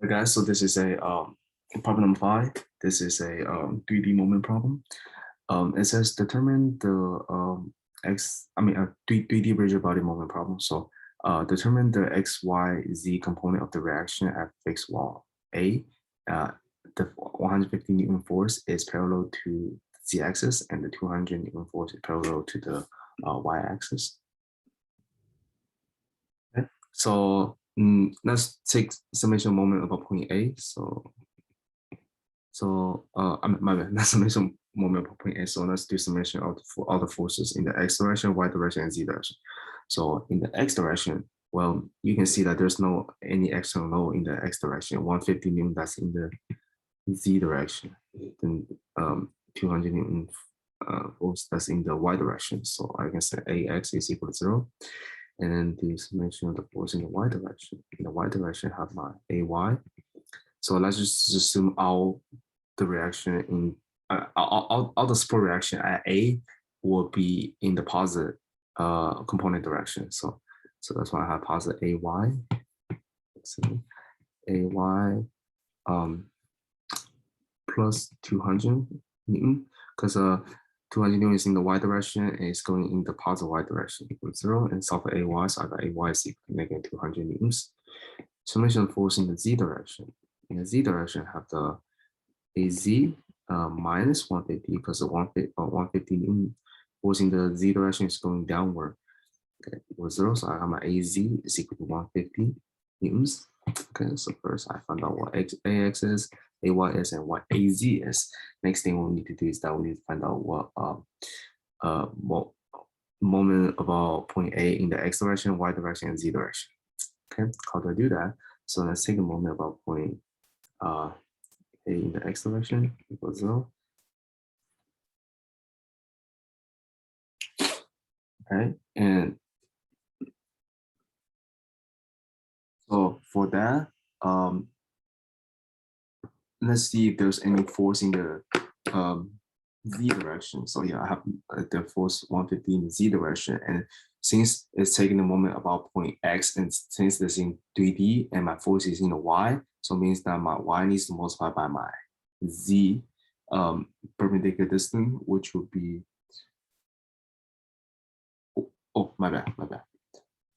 Hey guys, so this is a problem number 5. This is a 3D moment problem. It says determine the 3D rigid body moment problem. So determine the x, y, z component of the reaction at fixed wall A. The 150 Newton force is parallel to z-axis, and the 200 Newton force is parallel to the y-axis. Okay. So let's take summation moment about point A. My bad, not summation moment about point A. So let's do summation of all the forces in the x direction, y direction, and z direction. So in the x direction, well, you can see that there's no any external load in the x direction. 150 Newton, that's in the z direction. Then 200 Newton force, that's in the y direction. So I can say ax is equal to 0. And then the summation of the force in the y direction. In the y direction, I have my ay. So let's just assume all the reaction in all the support reaction at A will be in the positive component direction. So that's why I have positive AY. Let's see, AY plus 200 Newton, because 200 Newton is in the y direction and it's going in the positive y direction equal to 0, and solve for AY, so I got AY is equal to negative 200 Newtons. Summation of force in the z direction. In the z direction, have the AZ minus 150, because the 150 Newton force in the z direction is going downward. Okay, equals 0, so I have my AZ is equal to 150 Newtons. Okay, so first I found out what AX is, AY is, and what AZ is. Next thing we need to do is that we need to find out what moment about point A in the x direction, y direction, and z direction. Okay, how do I do that? So let's take a moment about point A in the x direction equals 0. Okay, and so for that, let's see if there's any force in the z direction. So yeah, I have the force 150 in the z direction, and since it's taking the moment about point x, and since it's in 3D and my force is in the y, so it means that my y needs to multiply by my z perpendicular distance, which would be my bad.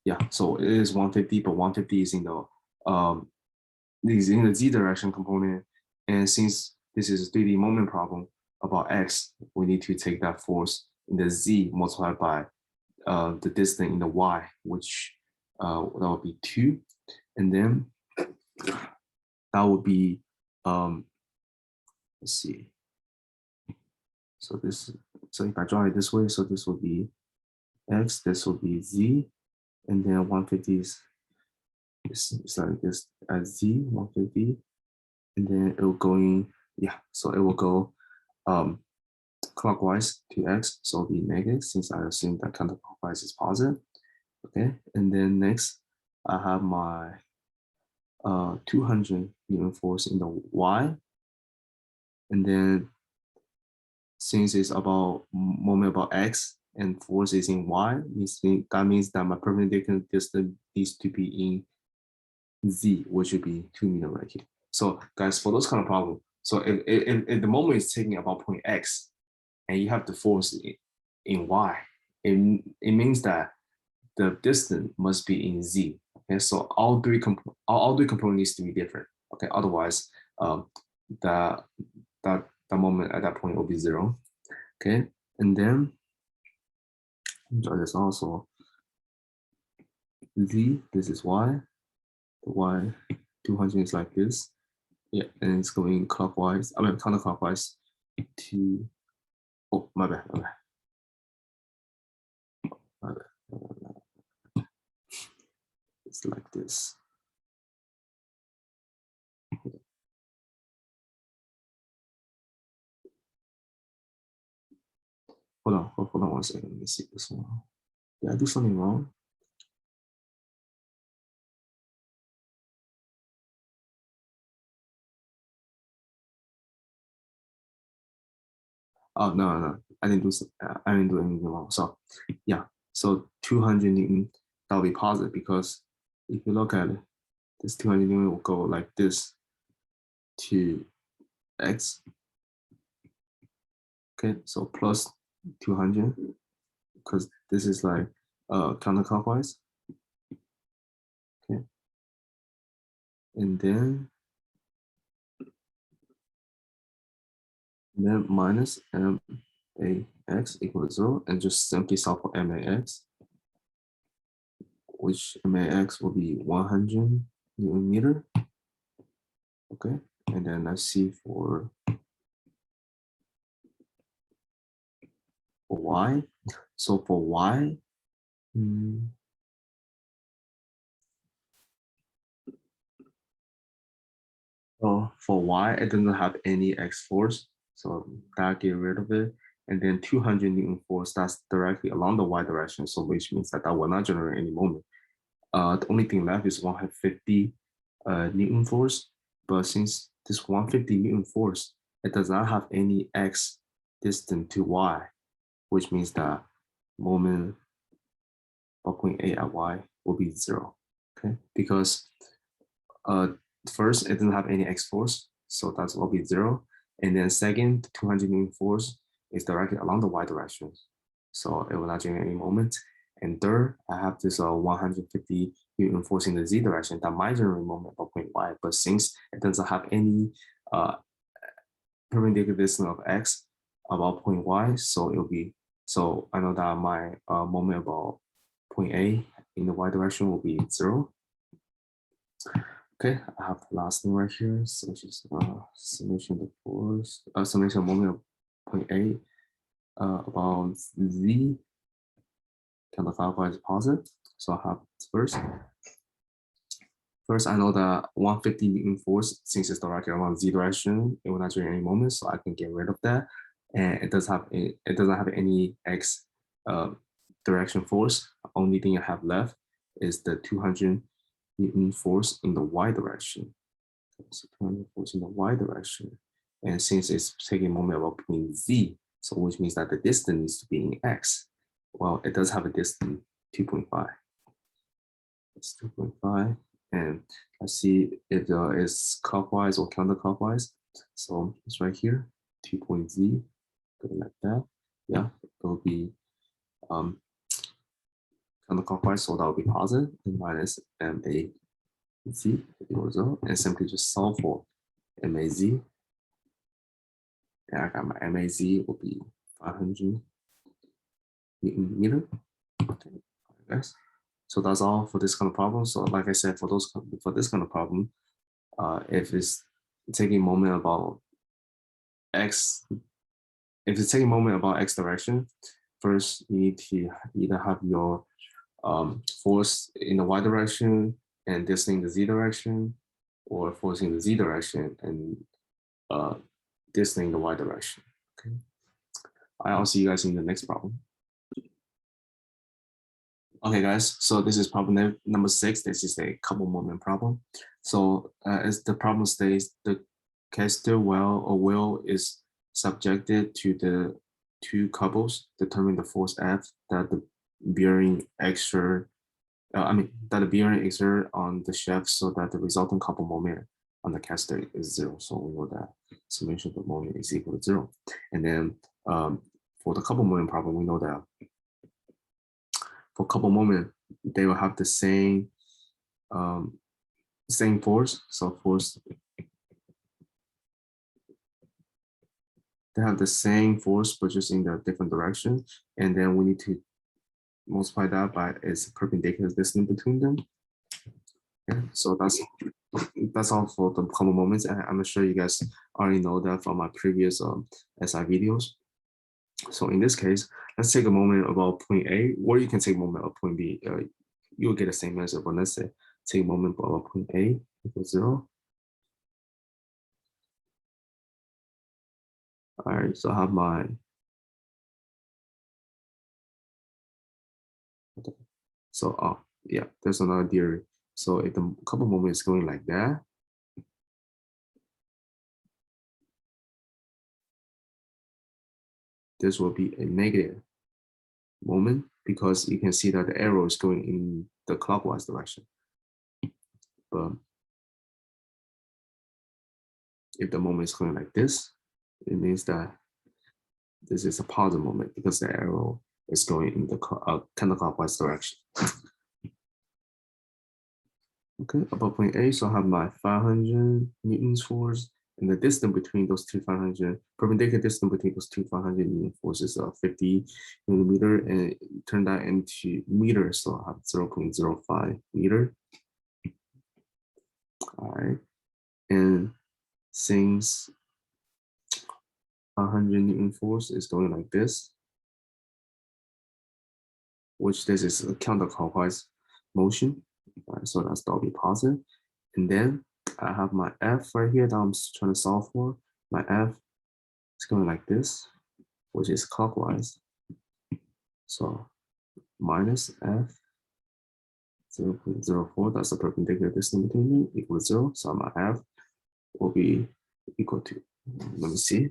Yeah, so it is 150, but 150 is in the z direction component, and since this is a 3D moment problem about x, we need to take that force in the z multiplied by the distance in the y, which that would be 2, and then that would be let's see. So if I draw it this way, so this will be x, this will be z, and then 150 is like this as z 150, and then it will go in, so it will go clockwise to x, so it'll be negative since I assume that counterclockwise is positive. Okay, and then next I have my 200 Newton force in the y, and then since it's about moment about x and force is in y, that means that my perpendicular distance needs to be in z, which would be 2 meters right here. So guys, for those kind of problems, so if the moment is taking about point x and you have the force in y, it means that the distance must be in z. Okay, so all three components needs to be different. Okay, otherwise that moment at that point will be 0. Okay, and then draw this also. Z, this is y. The y 200 is like this. Yeah, and it's going clockwise. I mean counterclockwise to. Oh, my bad. It's like this. Hold on 1 second. Let me see this one. Did I do something wrong? Oh no, I didn't do anything wrong. So yeah, so 200 Newton, that'll be positive, because if you look at it, this 200 Newton will go like this. to x. Okay, so plus 200, because this is like counterclockwise. Okay, and then minus max equal to 0, and just simply solve for max, which max will be 100 Newton meter. Okay, and then let's see for y. So for y, well, for y, it doesn't have any x force, so that get rid of it. And then 200 Newton force, that's directly along the y direction, so which means that that will not generate any moment. The only thing left is 150 Newton force, but since this 150 Newton force, it does not have any x distance to y, which means that moment of point A at y will be 0. Okay, because first, it doesn't have any x force, so that will be 0. And then second, 200 Newton force is directly along the y direction, so it will not generate any moment. And third, I have this 150 Newton force in the z direction that might generate moment at point y, but since it doesn't have any perpendicular distance of x about point y, so it will be, so I know that my moment about point A in the y direction will be 0. Okay, I have the last thing right here, so which is summation of the force, summation of moment of point A about z counterclockwise positive. So I have first. First, I know that 150 Newton force, since it's directly along z direction, it will not generate any moment, so I can get rid of that. And it doesn't have any x direction force. Only thing I have left is the 200 Newton force in the y direction. So 200 force in the y direction. And since it's taking moment about between z, so which means that the distance needs to be in x. Well, it does have a distance 2.5. It's 2.5. And let's see if it's clockwise or counterclockwise. So it's right here, 2.z, go like that. Yeah, it will be counterclockwise, so that will be positive, and minus MAZ equals 0, and simply just solve for MAZ. And I got my MAZ will be 500 Newton meter. Okay, guys. So that's all for this kind of problem. So like I said, for this kind of problem, if it's taking moment about x, if it's taking moment about x direction, first you need to either have your force in the y direction and this thing the z direction, or force in the z direction and this thing the y direction. Okay, I'll see you guys in the next problem. Okay, guys, so this is problem number 6. This is a couple moment problem. So as the problem states, the caster well or wheel is subjected to the two couples, determine the force F that the bearing exert, that the bearing exert on the shaft so that the resulting couple moment on the caster is 0. So we know that summation of the moment is equal to 0. And then for the couple moment problem, we know that for couple moment, they will have the same same force. So force, they have the same force, but just in the different direction. And then we need to multiply that by its perpendicular distance between them. Yeah, so that's all for the couple moments. And I'm sure you guys already know that from my previous SI videos. So in this case, let's take a moment about point A, or you can take a moment about point B. You'll get the same answer, but let's say take a moment about point A equals 0. All right, so I have my, okay. So yeah, there's another theory. So if the couple moment is going like that, this will be a negative moment because you can see that the arrow is going in the clockwise direction. But if the moment is going like this, it means that this is a positive moment because the arrow is going in the counterclockwise direction. Okay, about point A, so I have my 500 Newton's force, and the distance between those two 500, perpendicular distance between those two 500 Newton forces are 50 millimeter, and turn that into meters, so I have 0.05 meter. All right, and since 500 Newton force is going like this, which this is a counterclockwise motion, right? So that's that'll be positive. And then I have my F right here that I'm trying to solve for. My F is going like this, which is clockwise. So minus F 0.04, that's the perpendicular distance between them, equals 0. So my F will be equal to, let me see,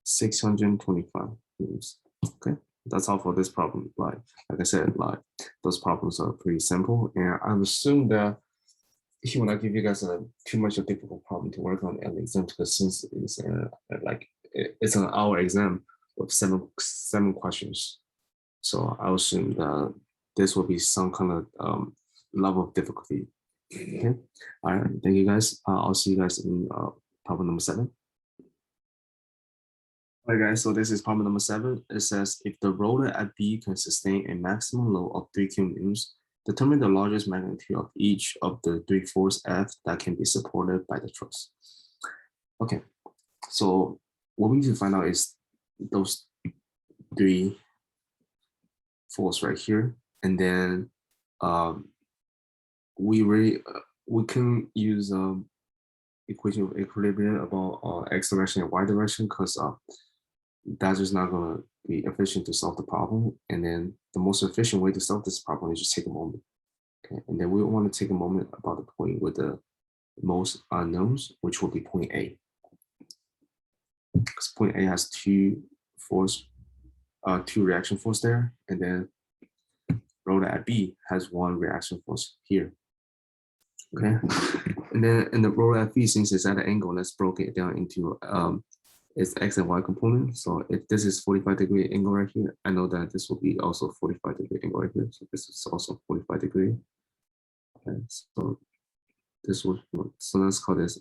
625 newtons. Okay, that's all for this problem. Like I said, like those problems are pretty simple, and I assume that he will not give you guys too much of a difficult problem to work on at the exam, because since it's it's an hour exam with seven questions, so I assume that this will be some kind of level of difficulty. Okay, all right, thank you guys. I'll see you guys in problem number 7. All right, guys, so this is problem number 7. It says if the rotor at B can sustain a maximum load of 3 kilonewtons, determine the largest magnitude of each of the 3 force F that can be supported by the truss. Okay, so what we need to find out is those 3 force right here, and then we can use equation of equilibrium about x direction and y direction, because that's just not going to be efficient to solve the problem. And then the most efficient way to solve this problem is just take a moment. Okay, and then we want to take a moment about the point with the most unknowns, which will be point A. Because point A has 2 reaction force there, and then rotor at B has 1 reaction force here. Okay, and then in the rotor at B, since it's at an angle, let's break it down into its x and y component. So if this is 45-degree angle right here, I know that this will be also 45-degree angle right here. So this is also 45-degree. Okay, so this was, so let's call this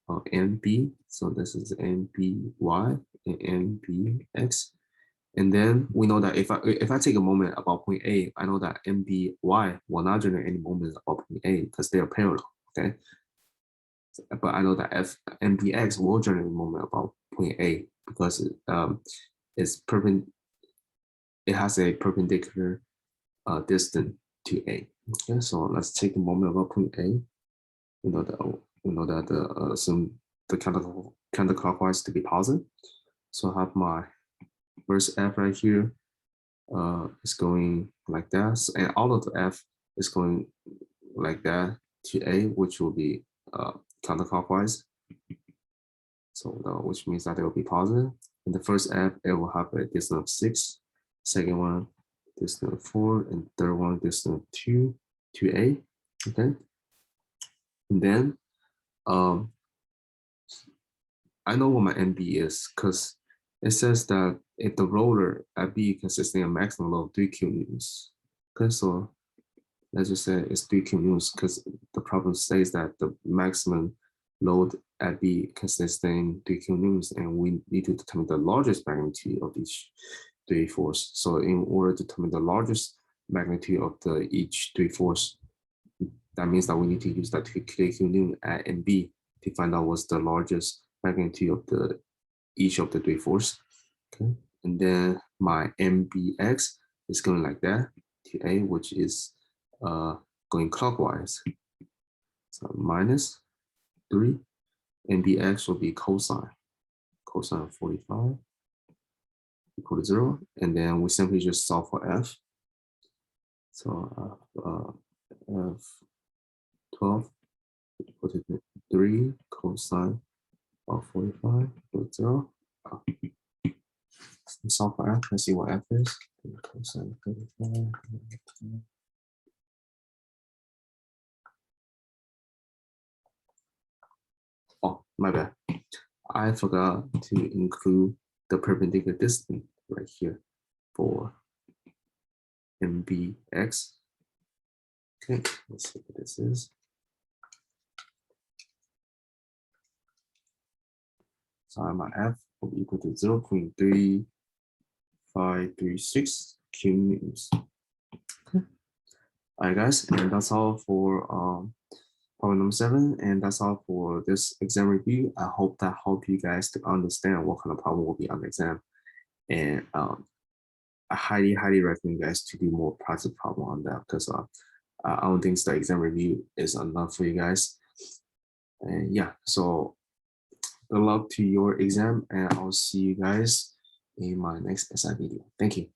NB. So this is NBY and NBX. And then we know that if I take a moment about point A, I know that NBY will not generate any moments about point A because they are parallel. Okay, but I know that NBX will generate a moment about point A because it has a perpendicular distance to A. Okay, so let's take a moment about point A. We know that assume the counterclockwise to be positive. So I have my first F right here is going like that, and all of the F is going like that to A, which will be counterclockwise. So which means that it will be positive. In the first F, it will have a distance of 6. Second one, distance of 4, and third one, distance of 2 to A. Okay, and then I know what my NB is because it says that if the rotor at B can sustain a maximum load of 3 kilonewtons. Okay, so let's just say it's 3 kilonewtons because the problem says that the maximum load at B can sustain 3 kilonewtons, and we need to determine the largest magnitude of each 3 force. So in order to determine the largest magnitude of each 3 force, that means that we need to use that 3 kilonewton at NB to find out what's the largest magnitude of each of the 3 force. Okay, and then my MBX is going like that to A, which is going clockwise. So minus 3, MBX will be cosine of 45 equal to 0, and then we simply just solve for F. So F 12 equal to 3 cosine of 45 equal to 0. Let's solve for F. Let's see what F is. Cosine of 35. my bad. I forgot to include the perpendicular distance right here for MBX. Okay, let's see what this is. So my F will be equal to 0.3536 cubic meters. Okay. All right, guys, and that's all for problem number 7, and that's all for this exam review. I hope that helped you guys to understand what kind of problem will be on the exam, and I highly recommend you guys to do more practice problem on that, because I don't think the exam review is enough for you guys. And yeah, so good luck to your exam, and I'll see you guys in my next SI video. Thank you.